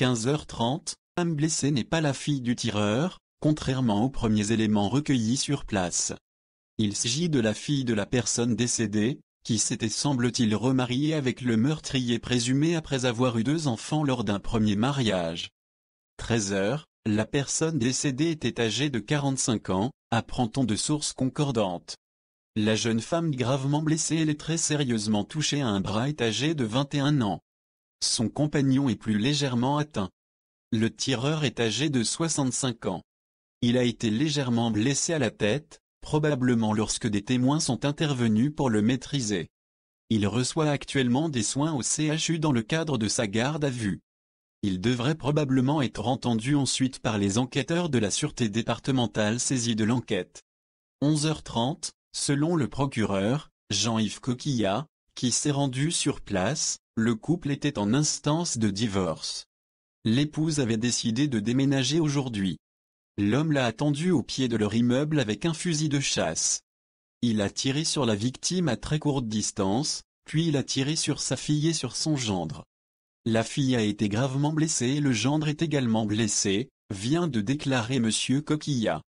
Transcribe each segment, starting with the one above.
15h30, la femme blessée n'est pas la fille du tireur, contrairement aux premiers éléments recueillis sur place. Il s'agit de la fille de la personne décédée, qui s'était semble-t-il remariée avec le meurtrier présumé après avoir eu 2 enfants lors d'un premier mariage. 13h, la personne décédée était âgée de 45 ans, apprend-on de sources concordantes. La jeune femme gravement blessée et très sérieusement touchée à un bras est âgée de 21 ans. Son compagnon est plus légèrement atteint. Le tireur est âgé de 65 ans. Il a été légèrement blessé à la tête, probablement lorsque des témoins sont intervenus pour le maîtriser. Il reçoit actuellement des soins au CHU dans le cadre de sa garde à vue. Il devrait probablement être entendu ensuite par les enquêteurs de la sûreté départementale saisis de l'enquête. 11h30, selon le procureur, Jean-Yves Coquillat, qui s'est rendu sur place, le couple était en instance de divorce. L'épouse avait décidé de déménager aujourd'hui. L'homme l'a attendue au pied de leur immeuble avec un fusil de chasse. Il a tiré sur la victime à très courte distance, puis il a tiré sur sa fille et sur son gendre. La fille a été gravement blessée et le gendre est également blessé, vient de déclarer Monsieur Coquillat.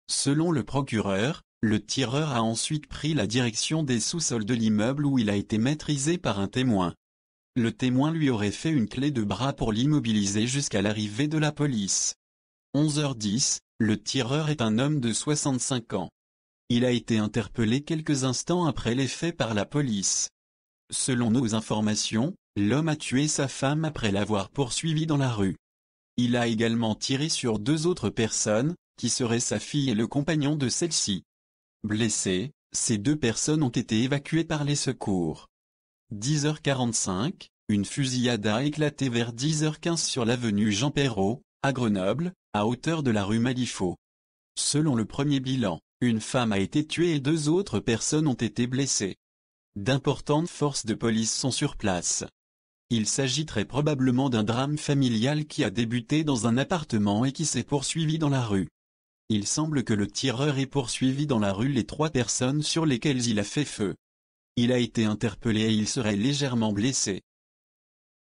Selon le procureur, le tireur a ensuite pris la direction des sous-sols de l'immeuble où il a été maîtrisé par un témoin. Le témoin lui aurait fait une clé de bras pour l'immobiliser jusqu'à l'arrivée de la police. 11h10, le tireur est un homme de 65 ans. Il a été interpellé quelques instants après les faits par la police. Selon nos informations, l'homme a tué sa femme après l'avoir poursuivie dans la rue. Il a également tiré sur 2 autres personnes, qui seraient sa fille et le compagnon de celle-ci. Blessés, ces 2 personnes ont été évacuées par les secours. 10h45, une fusillade a éclaté vers 10h15 sur l'avenue Jean Perrot, à Grenoble, à hauteur de la rue Malifaux. Selon le premier bilan, une femme a été tuée et 2 autres personnes ont été blessées. D'importantes forces de police sont sur place. Il s'agit très probablement d'un drame familial qui a débuté dans un appartement et qui s'est poursuivi dans la rue. Il semble que le tireur ait poursuivi dans la rue les 3 personnes sur lesquelles il a fait feu. Il a été interpellé et il serait légèrement blessé.